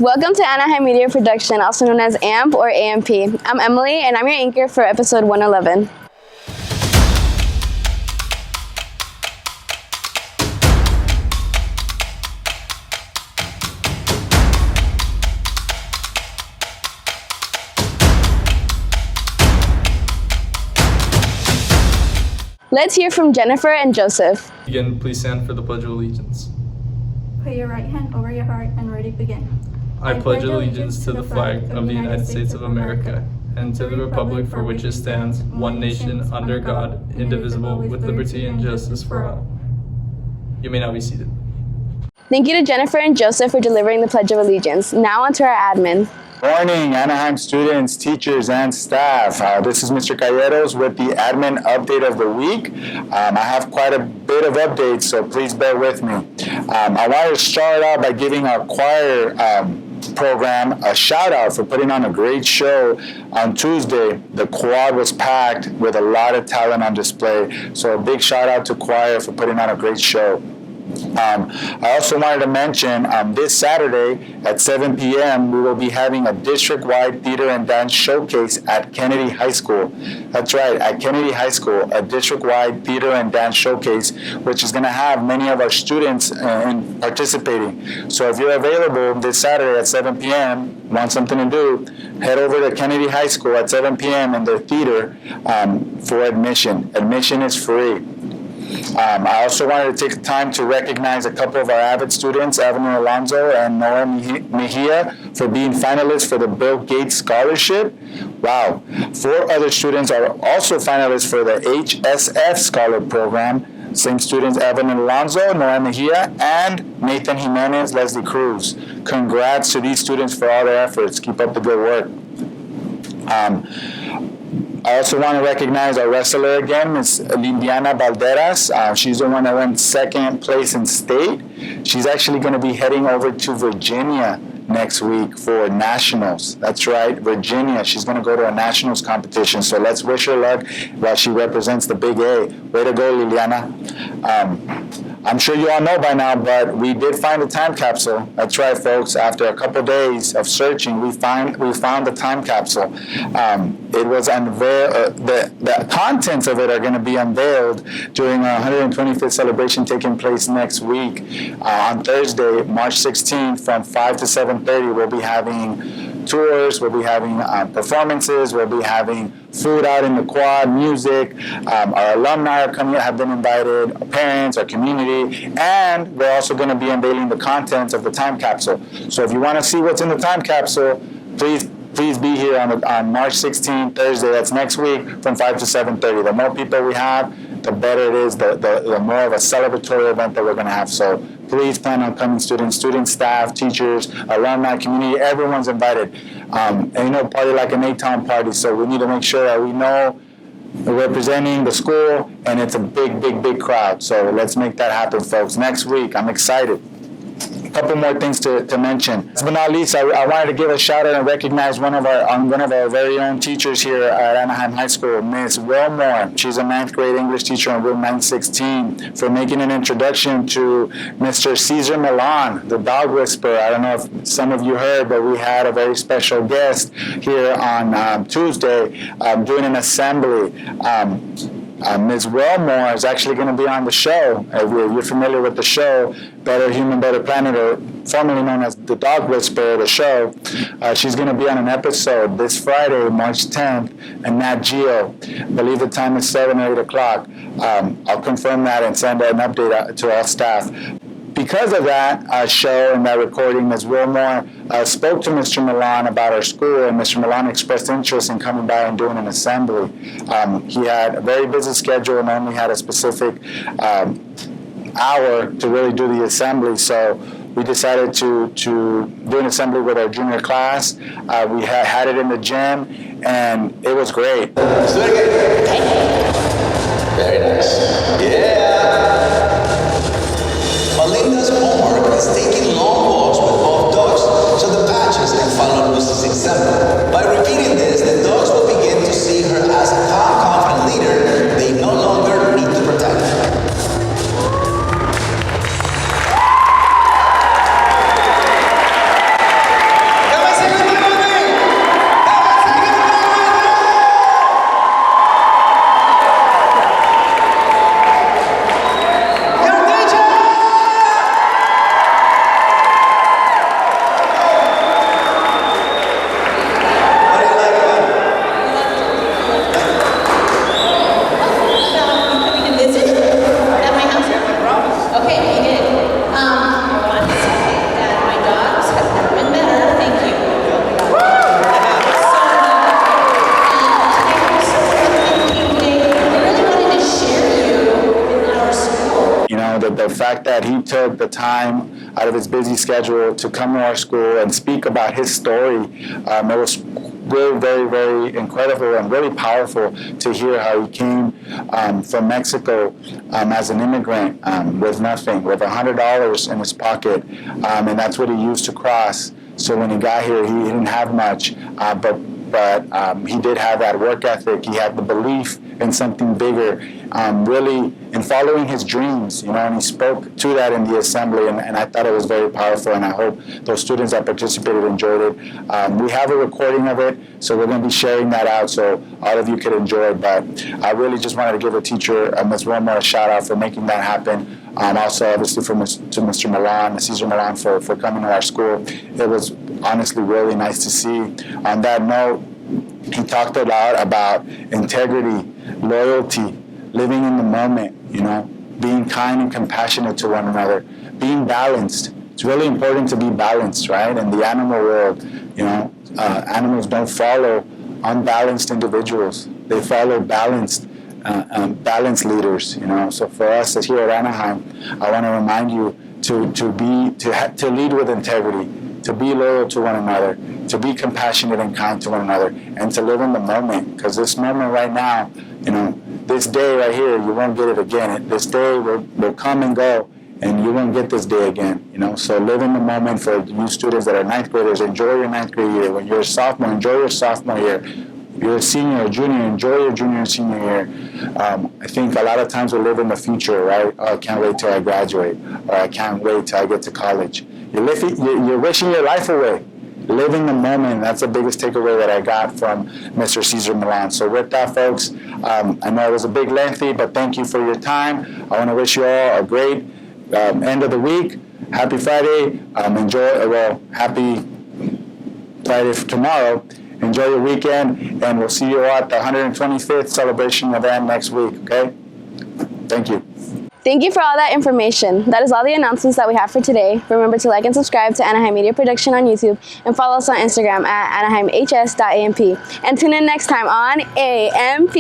Welcome to Anaheim Media Production, also known as AMP or AMP. I'm Emily, and I'm your anchor for episode 111. Let's hear from Jennifer and Joseph. Again, please stand for the Pledge of Allegiance. Put your right hand over your heart and ready to begin. I pledge allegiance to the flag of the United States of America and to the republic for which it stands, one nation, under God, indivisible, with liberty and justice for all. You may now be seated. Thank you to Jennifer and Joseph for delivering the Pledge of Allegiance. Now on to our admin. Morning, Anaheim students, teachers, and staff. This is Mr. Calleros with the admin update of the week. I have quite a bit of updates, so please bear with me. I wanted to start out by giving our choir program a shout out for putting on a great show on Tuesday. The quad was packed with a lot of talent on display, so a big shout out to choir for putting on a great show. I also wanted to mention this Saturday at 7 p.m. we will be having a district-wide theater and dance showcase at Kennedy High School. That's right, at Kennedy High School, a district-wide theater and dance showcase, which is going to have many of our students participating. So if you're available this Saturday at 7 p.m., want something to do, head over to Kennedy High School at 7 p.m. in their theater for admission. Admission is free. I also wanted to take time to recognize a couple of our avid students, Evelyn Alonso and Noah Mejia, for being finalists for the Bill Gates Scholarship. Wow. 4 other students are also finalists for the HSF Scholar Program. Same students, Evelyn Alonso, Noah Mejia, and Nathan Jimenez, Leslie Cruz. Congrats to these students for all their efforts. Keep up the good work. I also want to recognize our wrestler again, Ms. Liliana Valderas. She's the one that won 2nd place in state. She's actually going to be heading over to Virginia next week for nationals. That's right, Virginia. She's going to go to a nationals competition. So let's wish her luck while she represents the Big A. Way to go, Liliana. I'm sure you all know by now, but we did find a time capsule. That's right, folks. After a couple days of searching, we found the time capsule. It was unveiled. The contents of it are going to be unveiled during our 125th celebration taking place next week on Thursday, March 16th, from 5 to 7:30. We'll be having tours, we'll be having performances, we'll be having food out in the quad, music. Our alumni have been invited, our parents, our community, and we're also going to be unveiling the contents of the time capsule. So if you want to see what's in the time capsule, please be here on March 16th, Thursday. That's next week from 5 to 7:30. The more people we have, the better it is, the more of a celebratory event that we're going to have. So please plan on coming, students, staff, teachers, alumni, community, everyone's invited. And party like an A-Town party, so we need to make sure that we know we're representing the school, and it's a big crowd. So let's make that happen, folks. Next week, I'm excited. A couple more things to mention. Last but not least, I wanted to give a shout out and recognize one of our very own teachers here at Anaheim High School, Ms. Wilmore. She's a 9th grade English teacher on room 916, for making an introduction to Mr. Cesar Milan, the dog whisperer. I don't know if some of you heard, but we had a very special guest here on Tuesday doing an assembly. Ms. Wilmore is actually going to be on the show. If you're familiar with the show, Better Human, Better Planet, or formerly known as The Dog Whisperer, the show, she's going to be on an episode this Friday, March 10th, and Nat Geo. I believe the time is 7 or 8 o'clock. I'll confirm that and send an update to our staff. Because of that show and that recording, Ms. Wilmore spoke to Mr. Milan about our school, and Mr. Milan expressed interest in coming by and doing an assembly. He had a very busy schedule and only had a specific hour to really do the assembly, so we decided to do an assembly with our junior class. We had it in the gym, and it was great. Very nice. Yeah! Belinda's homework is taking long walks with both dogs so the patches can follow Lucy's example. By repeating this, the dogs will begin to see her as a calm, confident leader they no longer need to protect. fact that he took the time out of his busy schedule to come to our school and speak about his story, it was really very, very incredible and really powerful to hear how he came from Mexico as an immigrant with nothing, with $100 in his pocket, and that's what he used to cross. So when he got here, he didn't have much, but he did have that work ethic. He had the belief in something bigger, really in following his dreams, and he spoke to that in the assembly, and I thought it was very powerful, and I hope those students that participated enjoyed it. We have a recording of it, so we're going to be sharing that out so all of you could enjoy it, but I really just wanted to give the teacher, Ms. Wilmer, a shout out for making that happen. Also, obviously, to Mr. Milan, Cesar Milan, for coming to our school. It was honestly really nice to see. On that note, he talked a lot about integrity, loyalty, living in the moment, being kind and compassionate to one another, being balanced. It's really important to be balanced, right? In the animal world, animals don't follow unbalanced individuals. They follow balanced leaders, So for us here at Anaheim, I want to remind you to lead with integrity, to be loyal to one another, to be compassionate and kind to one another, and to live in the moment. Because this moment right now, this day right here, you won't get it again. This day will come and go, and you won't get this day again. So live in the moment. For you students that are ninth graders, enjoy your ninth grade year. When you're a sophomore, enjoy your sophomore year. You're a senior or junior, enjoy your junior and senior year. I think a lot of times we live in the future, right? Oh, I can't wait till I graduate, or I can't wait till I get to college. You're wishing your life away. Live in the moment. That's the biggest takeaway that I got from Mr. Cesar Milan. So with that, folks, I know it was a big lengthy, but thank you for your time. I want to wish you all a great end of the week. Happy Friday. Happy Friday for tomorrow. Enjoy your weekend, and we'll see you all at the 125th celebration event next week, okay? Thank you. Thank you for all that information. That is all the announcements that we have for today. Remember to like and subscribe to Anaheim Media Production on YouTube, and follow us on Instagram at AnaheimHS.amp. And tune in next time on AMP.